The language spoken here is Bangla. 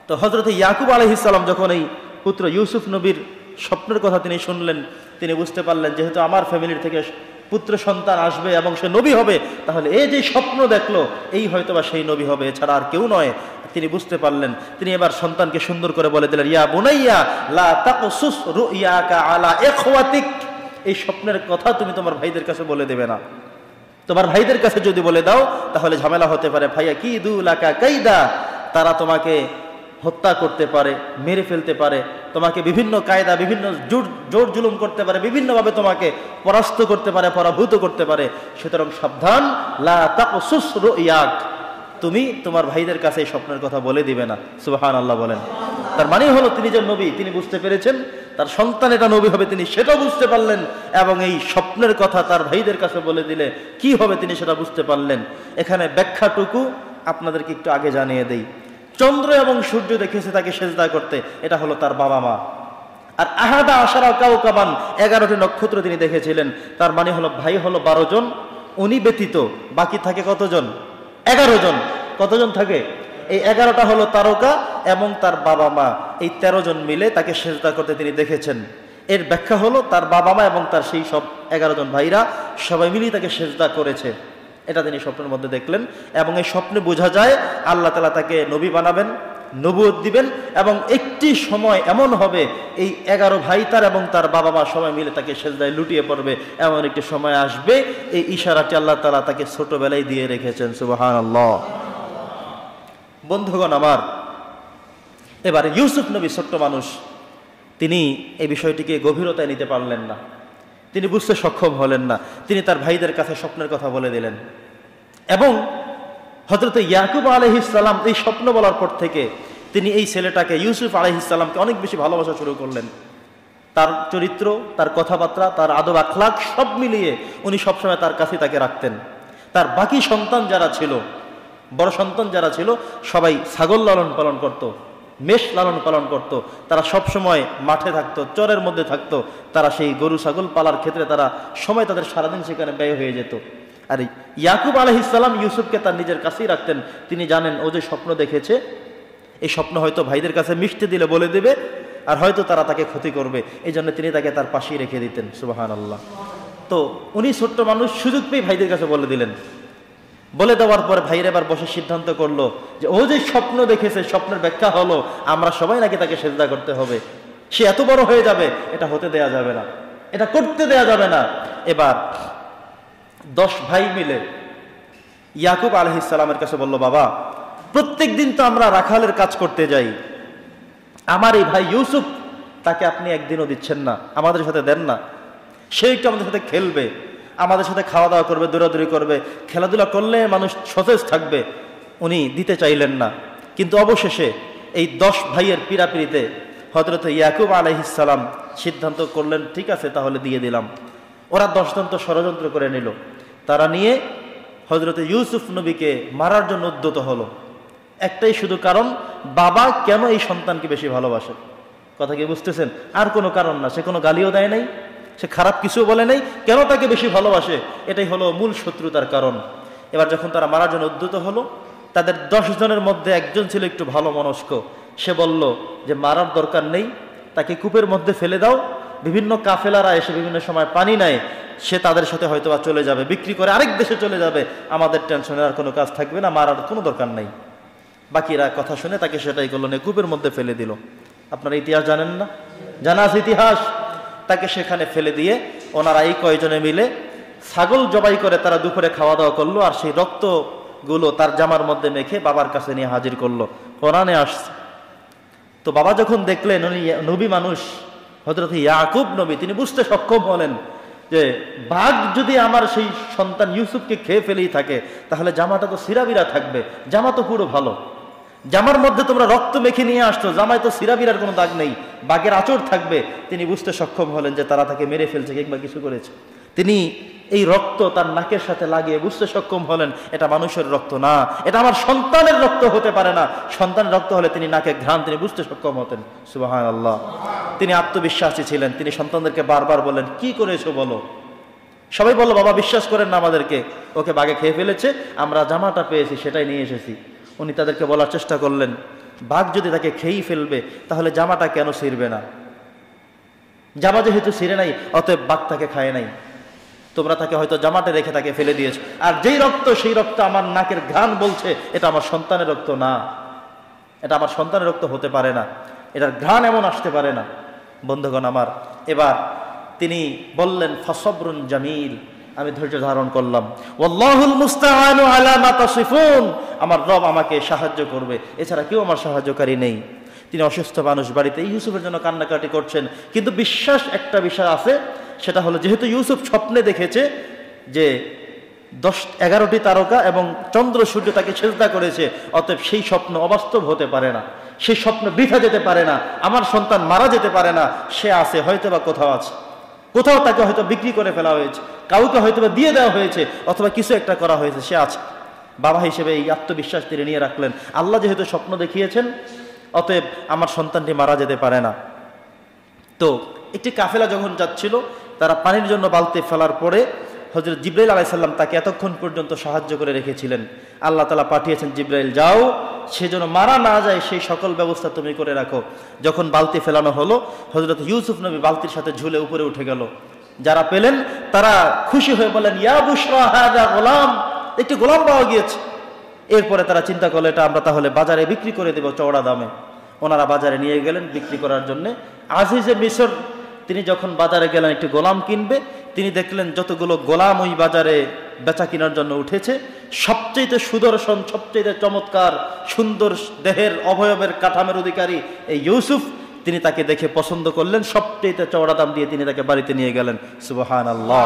তো হযরত ইয়াকুব আলাইহিস সালাম যখন এই পুত্র ইউসুফ নবীর স্বপ্নের কথা তিনি শুনলেন, তিনি বুঝতে পারলেন যেহেতু আমার ফ্যামিলির থেকে পুত্র সন্তান আসবে এবং সে নবী হবে, তাহলে এই যে স্বপ্ন দেখলো এই হয়তোবা সেই নবী হবে, এছাড়া আর কেউ নয়। তিনি বুঝতে পারলেন। তিনি এবার সন্তানকে সুন্দর করে বলে দিলেন, ইয়া বুনাইয়া লা তাকসুস রুইয়াকা আলা ইখওয়াতিক, এই স্বপ্নের কথা তুমি তোমার ভাইদের কাছে বলে দেবে না। তোমার ভাইদের কাছে যদি বলে দাও তাহলে ঝামেলা হতে পারে। ভাইয়া কি দুলাকা কাইদা, তারা তোমাকে হত্যা করতে পারে, মেরে ফেলতে পারে, তোমাকে বিভিন্ন কায়দা, বিভিন্ন জোর জুলুম করতে পারে, বিভিন্নভাবে তোমাকে পরাস্ত করতে পারে, পরাভূত করতে পারে। সুতরাং সাবধান, লা তাকসুস রুইয়াক, তুমি তোমার ভাইদের কাছে এই স্বপ্নের কথা বলে দিবে না। সুবহানাল্লাহ বলেন। তার মানে হলো তিনি যে নবী তিনি বুঝতে পেরেছেন, তার সন্তান এটা নবী হবে তিনি সেটাও বুঝতে পারলেন, এবং এই স্বপ্নের কথা তার ভাইদের কাছে বলে দিলে কি হবে তিনি সেটা বুঝতে পারলেন। এখানে ব্যাখ্যাটুকু আপনাদেরকে একটু আগে জানিয়ে দেই। চন্দ্র এবং সূর্য দেখেছে তাকে সেজদা করতে, এটা হলো তার বাবা মা। আর আহাদা আশারা কাওকাবান, 11টি নক্ষত্র তিনি দেখেছিলেন। তার মানে হলো ভাই হলো 12 জন, উনি ব্যতীত বাকি থাকে কতজন? 11 জন। কতজন থাকে? এই 11টা হলো তারকা এবং তার বাবা মা, এই 13 জন মিলে তাকে সেজদা করতে তিনি দেখেছেন। এর ব্যাখ্যা হলো তার বাবা মা এবং তার সেই সব 11 জন ভাইরা সবাই মিলেই তাকে সেজদা করেছে, এটা তিনি স্বপ্নের মধ্যে দেখলেন। এবং এই স্বপ্নে বোঝা যায় আল্লাহ তাআলা তাকে নবী বানাবেন, নবুয়ত দিবেন, এবং একটি সময় এমন হবে এই 11 ভাই তার এবং তার বাবা মা সবাই মিলে তাকে সেজদায় লুটিয়ে পড়বে, এমন একটি সময় আসবে। এই ইশারাটি আল্লাহ তাআলা তাকে ছোটবেলায় দিয়ে রেখেছেন। সুবহানাল্লাহ। বন্ধুগণ আমার, এবার ইউসুফ নবী ছোট্ট মানুষ, তিনি এই বিষয়টিকে গভীরতায় নিতে পারলেন না, তিনি বুঝতে সক্ষম হলেন না। তিনি তার ভাইদের কাছে স্বপ্নের কথা বলে দিলেন, এবং হযরত ইয়াকুব আলাইহিস সালাম এই স্বপ্ন বলার পর থেকে তিনি এই ছেলেটাকে ইউসুফ আলাইহিস সালামকে অনেক বেশি ভালোবাসা শুরু করলেন। তার চরিত্র, তার কথাবার্তা, তার আদব আখলাক সব মিলিয়ে উনি সবসময় তার কাছে তাকে রাখতেন। তার বাকি সন্তান যারা ছিল, বড় সন্তান যারা ছিল, সবাই ছাগল লালন পালন করত, মেষ লালন পালন করত, তারা সব সময় মাঠে থাকতো, চরের মধ্যে থাকতো, তারা সেই গরু ছাগল পালার ক্ষেত্রে তারা সময় তাদের সারাদিন সেখানে ব্যয় হয়ে যেত। আর ইয়াকুব আলাইহিস সালাম ইউসুফকে তার নিজের কাছেই রাখতেন। তিনি জানেন ও যে স্বপ্ন দেখেছে, এই স্বপ্ন হয়তো ভাইদের কাছে মিষ্টি দিলে বলে দেবে, আর হয়তো তারা তাকে ক্ষতি করবে, এই জন্য তিনি তাকে তার পাশেই রেখে দিতেন। সুবহানাল্লাহ। তো উনি ছোট্ট মানুষ, সুযোগ পেয়ে ভাইদের কাছে বলে দিলেন। বলে দেওয়ার পর ভাইয়ের এবার বসে সিদ্ধান্ত করলো যে ও যে স্বপ্ন দেখেছে, স্বপ্নের ব্যাখ্যা হলো আমরা সবাই নাকি তাকে সেজদা করতে হবে, সে এত বড় হয়ে যাবে, এটা হতে দেয়া যাবে না, এটা করতে দেয়া যাবে না। এবার 10 ভাই মিলে ইয়াকুব আলাইহিস সালামের কাছে বলল, বাবা প্রত্যেক দিন তো আমরা রাখালের কাজ করতে যাই, আমার এই ভাই ইউসুফ তাকে আপনি একদিনও দিচ্ছেন না, আমাদের সাথে দেন না, সে একটু আমাদের সাথে খেলবে, আমাদের সাথে খাওয়া দাওয়া করবে, দৌড়াদৌড়ি করবে, খেলাধুলা করলে মানুষ সতেজ থাকবে। উনি দিতে চাইলেন না, কিন্তু অবশেষে এই 10 ভাইয়ের পীড়াপিড়িতে হযরত ইয়াকুব আলাইহিস সালাম সিদ্ধান্ত করলেন, ঠিক আছে তাহলে দিয়ে দিলাম। ওরা 10 জন তো ষড়যন্ত্র করে নিল, তারা নিয়ে হযরত ইউসুফ নবীকে মারার জন্য উদ্যত হলো। একটাই শুধু কারণ, বাবা কেন এই সন্তানকে বেশি ভালোবাসে। কথা কি বুঝতেছেন? আর কোনো কারণ না, সে কোনো গালিও দেয় নাই, সে খারাপ কিছু বলে নাই, কেন তাকে বেশি ভালোবাসে, এটাই হলো মূল শত্রুতার কারণ। এবার যখন তারা মারার জন্য উদ্যত হলো, তাদের 10 জনের মধ্যে একজন ছিল একটু ভালো মনস্ক, সে বলল যে মারার দরকার নেই, তাকে কূপের মধ্যে ফেলে দাও, বিভিন্ন কাফেলারা এসে বিভিন্ন সময় পানি নেয়, সে তাদের সাথে হয়তোবা চলে যাবে, বিক্রি করে আরেক দেশে চলে যাবে, আমাদের টেনশনের আর কোনো কাজ থাকবে না, মারার কোনো দরকার নেই। বাকিরা কথা শুনে তাকে সেটাই করলো, না কূপের মধ্যে ফেলে দিল। আপনারা ইতিহাস জানেন না? জানা আছে ইতিহাস? তাকে সেখানে ফেলে দিয়ে ওনারা এই কয়জনে মিলে ছাগল জবাই করে তারা দুপুরে খাওয়া দাওয়া করলো, আর সেই রক্তগুলো তার জামার মধ্যে মেখে বাবার কাছে নিয়ে হাজির করলো। কোরআনে আসছে। তো বাবা যখন দেখলেন উনি নবী মানুষ, হযরত ইয়াকুব নবী, তিনি বুঝতে সক্ষম হলেন যে বাঘ যদি আমার সেই সন্তান ইউসুফকে খেয়ে ফেলেই থাকে, তাহলে জামাটা তো সিরাবিরা থাকবে, জামা তো পুরো ভালো, জামার মধ্যে তোমরা রক্ত মেখে নিয়ে আসছো, জামায় তো সিরাবিরার কোনো দাগ নেই, বাঘের আঁচড় থাকবে। তিনি বুঝতে সক্ষম হলেন যে তারা তাকে মেরে ফেলছে কিংবা কিছু করেছে। তিনি এই রক্ত তার নাকের সাথে লাগিয়ে বুঝতে সক্ষম হলেন এটা মানুষের রক্ত না, এটা আমার সন্তানের রক্ত হতে পারে না। সন্তানের রক্ত হলে তিনি নাকে ঘ্রাণ তিনি বুঝতে সক্ষম হতেন। সুবহানাল্লাহ। তিনি আত্মবিশ্বাসী ছিলেন, তিনি সন্তানদেরকে বারবার বললেন, কি করেছো বলো। সবাই বলল, বাবা বিশ্বাস করেন না আমাদেরকে, ওকে বাঘে খেয়ে ফেলেছে, আমরা জামাটা পেয়েছি সেটাই নিয়ে এসেছি। উনি তাদেরকে বলার চেষ্টা করলেন, বাঘ যদি তাকে খেয়েই ফেলবে তাহলে জামাটা কেন ছিঁড়বে না? জামা যেহেতু ছিঁড়ে নাই, অতএব বাঘ তাকে খায় নাই, তোমরা তাকে হয়তো জামাতে রেখে তাকে ফেলে দিয়েছ। আর যেই রক্ত, সেই রক্ত আমার নাকের ঘ্রাণ বলছে এটা আমার সন্তানের রক্ত না, এটা আমার সন্তানের রক্ত হতে পারে না, এটার ঘ্রাণ এমন আসতে পারে না। বন্ধুগণ আমার, এবার তিনি বললেন ফাসবরুন জামিল, আমি ধৈর্য ধারণ করলাম। ওয়াল্লাহুল মুস্তাআনু আলা মা তাসিফুন, আমার রব আমাকে সাহায্য করবে, এছাড়া কেউ আমার সাহায্যকারী নেই। তিনি অসুস্থ মানুষ, বাড়িতে ইউসুফের জন্য কান্নাকাটি করছেন, কিন্তু বিশ্বাস একটা বিষয় আছে, সেটা হলো যেহেতু ইউসুফ স্বপ্নে দেখেছে যে 11টি তারকা এবং চন্দ্র সূর্য তাকে সেজদা করেছে, অতএব সেই স্বপ্ন অবাস্তব হতে পারে না, সেই স্বপ্ন বৃথা যেতে পারে না, আমার সন্তান মারা যেতে পারে না। সে আছে হয়তো বা কোথাও আছে, কোথাও তাকে হয়তো বিক্রি করে ফেলা হয়েছে, কাউকে হয়তো বা দিয়ে দেওয়া হয়েছে, অথবা কিছু একটা করা হয়েছে, সে আছে। বাবা হিসেবে এই আত্মবিশ্বাস তিনি নিয়ে রাখলেন, আল্লাহ যেহেতু স্বপ্ন দেখিয়েছেন, অতএব আমার সন্তানটি মারা যেতে পারে না। তো একটি কাফেলা যখন যাচ্ছিল, তারা পানির জন্য বালতি ফেলার পরে হযরত জিবরাইল আলাইহিস সালাম তাকে এতক্ষণ পর্যন্ত সাহায্য করে রেখেছিলেন। আল্লাহ তাআলা পাঠিয়েছেন, জিবরাইল যাও, সে যেন মারা না যায় সেই সকল ব্যবস্থা তুমি করে রাখো। যখন বালতি ফেলানো হলো, হযরত ইউসুফ নবী বালতির সাথে ঝুলে উপরে উঠে গেল। যারা পেলেন তারা খুশি হয়ে বলেন, ইয়া বুশরা হাযা গোলাম, একটি গোলাম পাওয়া গিয়েছে। এরপরে তারা চিন্তা করলো, এটা আমরা তাহলে বাজারে বিক্রি করে দেব চওড়া দামে। ওনারা বাজারে নিয়ে গেলেন বিক্রি করার জন্য। আজিজে মিশর তিনি যখন বাজারে গেলেন একটি গোলাম কিনবে, তিনি দেখলেন যতগুলো গোলাম ওই বাজারে বেচা কেনার জন্য উঠেছে, সবচেয়ে সুদর্শন, সবচেয়ে চমৎকার, সুন্দর দেহের অবয়বের কাঠামের অধিকারী এই ইউসুফ, তিনি তাকে দেখে পছন্দ করলেন, সবচেয়ে চওড়া দাম দিয়ে তিনি তাকে বাড়িতে নিয়ে গেলেন। সুবহানাল্লাহ।